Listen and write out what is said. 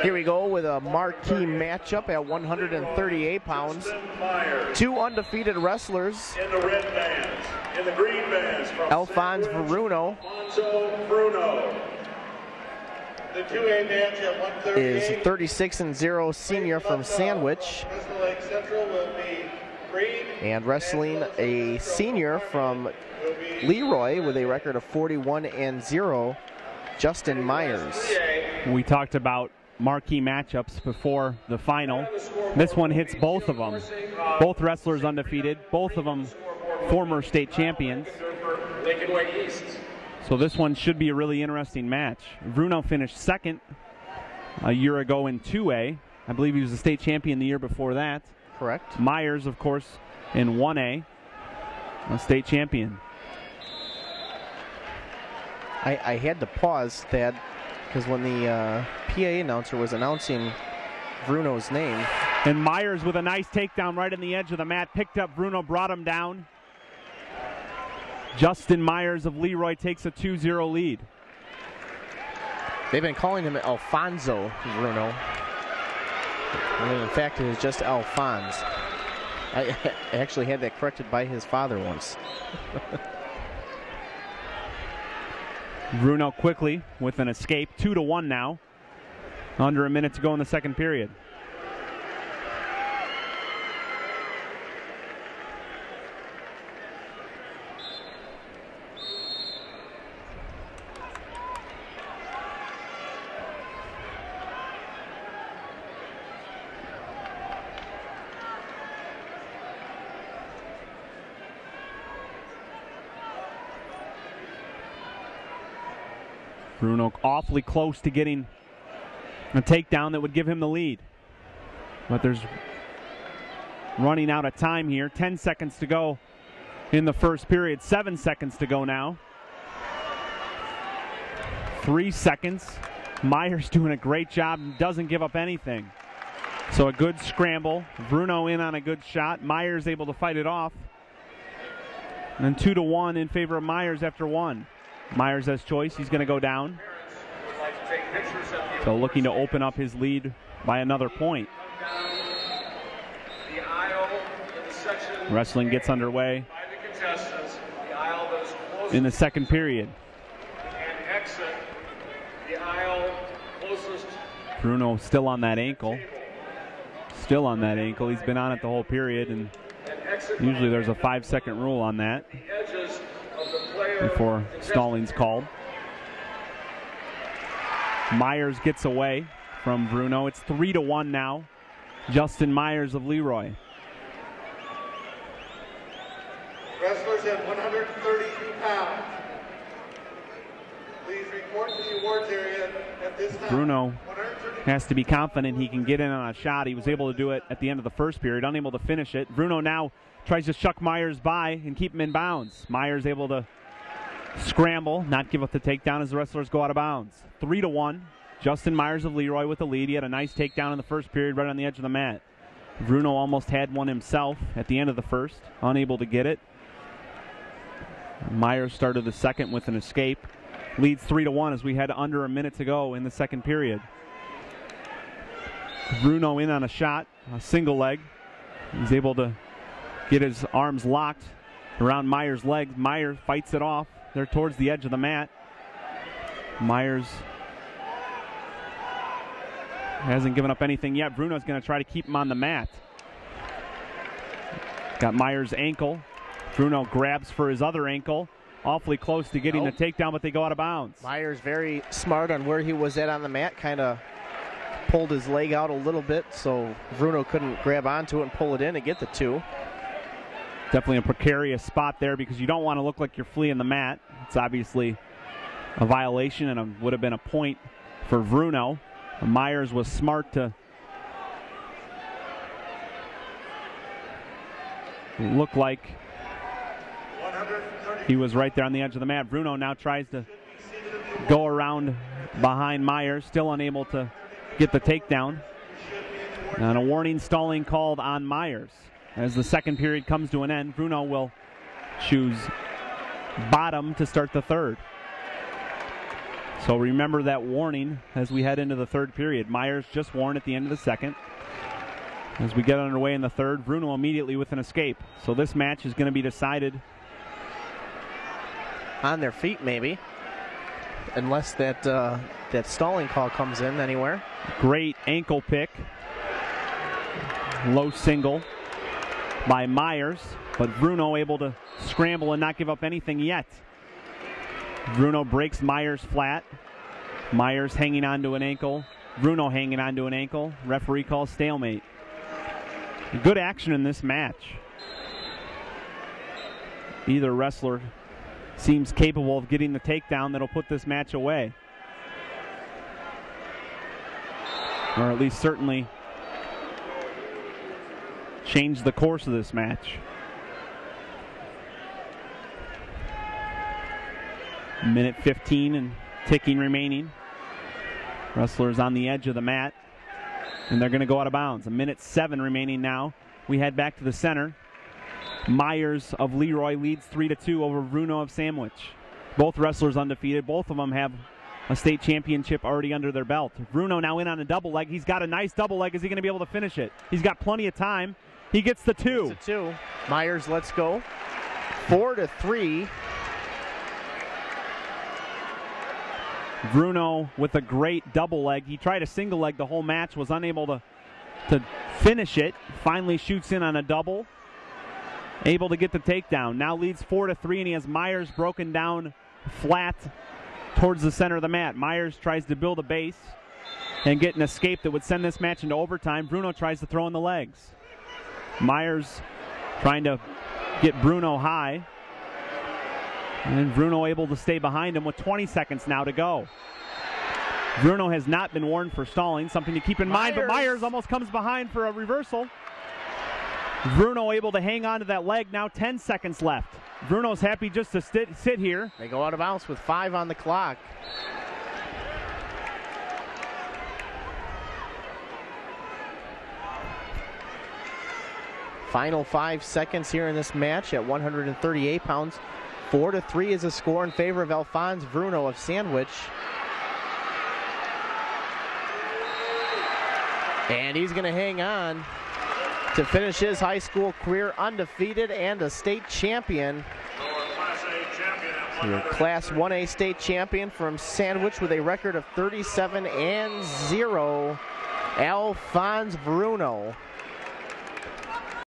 Here we go with a marquee matchup at 138 pounds. Two undefeated wrestlers. In the red bands, in the green bands, from Alphonso Vruno the 2A match at 138 is 36-0 senior from Sandwich. And wrestling a senior from LeRoy with a record of 41-0, Justin Meyers. We talked about marquee matchups before the final. This one hits both of them. Both wrestlers undefeated, both of them former state champions. So this one should be a really interesting match. Vruno finished second a year ago in 2A. I believe he was the state champion the year before that. Correct. Myers, of course, in 1A, a state champion. I had to pause, Thad, because when the PA announcer was announcing Vruno's name. And Myers with a nice takedown right on the edge of the mat. Picked up Vruno, brought him down. Justin Meyers of LeRoy takes a 2-0 lead. They've been calling him Alphonso Vruno. When in fact, it is just Alphonse. I actually had that corrected by his father once. Vruno quickly with an escape, 2-1 now. Under a minute to go in the second period. Vruno awfully close to getting a takedown that would give him the lead. But there's running out of time here. 10 seconds to go in the first period. 7 seconds to go now. 3 seconds. Meyers doing a great job and doesn't give up anything. So a good scramble. Vruno in on a good shot. Meyers able to fight it off. And 2-1 in favor of Meyers after one. Meyers has choice. He's going to go down. So looking to open up his lead by another point. Wrestling gets underway in the second period. Vruno still on that ankle. Still on that ankle. He's been on it the whole period, and usually there's a 5-second rule on that before stalling's called. Meyers gets away from Vruno. It's 3-1 now. Justin Meyers of LeRoy. Wrestlers at 132 pounds. Please report to the awards area at this time. Vruno has to be confident he can get in on a shot. He was able to do it at the end of the first period, unable to finish it. Vruno now tries to shuck Meyers by and keep him in bounds. Meyers able to scramble, not give up the takedown as the wrestlers go out of bounds. 3-1. Justin Meyers of LeRoy with the lead. He had a nice takedown in the first period right on the edge of the mat. Vruno almost had one himself at the end of the first, unable to get it. Meyers started the second with an escape. Leads 3-1 as we had under a minute to go in the second period. Vruno in on a shot, a single leg. He's able to get his arms locked around Meyers' legs. Meyers fights it off. They're towards the edge of the mat. Meyers hasn't given up anything yet. Vruno's going to try to keep him on the mat. Got Meyers' ankle. Vruno grabs for his other ankle. Awfully close to getting the takedown, but they go out of bounds. Meyers very smart on where he was at on the mat. Kind of pulled his leg out a little bit so Vruno couldn't grab onto it and pull it in and get the two. Definitely a precarious spot there because you don't want to look like you're fleeing the mat. It's obviously a violation and would have been a point for Vruno. Meyers was smart to look like he was right there on the edge of the mat. Vruno now tries to go around behind Meyers, still unable to get the takedown. And a warning stalling called on Meyers. As the second period comes to an end, Vruno will choose bottom to start the third. So remember that warning as we head into the third period. Meyers just warned at the end of the second. As we get underway in the third, Vruno immediately with an escape. So this match is going to be decided on their feet, maybe, unless that stalling call comes in anywhere. Great ankle pick. Low single by Meyers, but Vruno able to scramble and not give up anything yet. Vruno breaks Meyers flat. Meyers hanging onto an ankle. Vruno hanging onto an ankle. Referee calls stalemate. Good action in this match. Either wrestler seems capable of getting the takedown that'll put this match away. Or at least certainly change the course of this match. Minute 15 and ticking remaining. Wrestlers on the edge of the mat, and they're going to go out of bounds. A minute 7 remaining now. We head back to the center. Meyers of LeRoy leads 3-2 over Vruno of Sandwich. Both wrestlers undefeated. Both of them have a state championship already under their belt. Vruno now in on a double leg. He's got a nice double leg. Is he going to be able to finish it? He's got plenty of time. He gets the 2. Gets the 2. Meyers lets go. 4-3. Vruno with a great double leg. He tried a single leg the whole match, was unable to finish it. Finally shoots in on a double. Able to get the takedown. Now leads 4-3, and he has Meyers broken down flat towards the center of the mat. Meyers tries to build a base and get an escape that would send this match into overtime. Vruno tries to throw in the legs. Meyers trying to get Vruno high. And Vruno able to stay behind him with 20 seconds now to go. Vruno has not been warned for stalling, something to keep in mind, but Meyers almost comes behind for a reversal. Vruno able to hang on to that leg, now 10 seconds left. Vruno's happy just to sit here. They go out of bounds with 5 on the clock. Final 5 seconds here in this match at 138 pounds. 4-3 is a score in favor of Alphonso Vruno of Sandwich. And he's going to hang on to finish his high school career undefeated and a state champion. Class 1A state champion from Sandwich with a record of 37-0, Alphonso Vruno.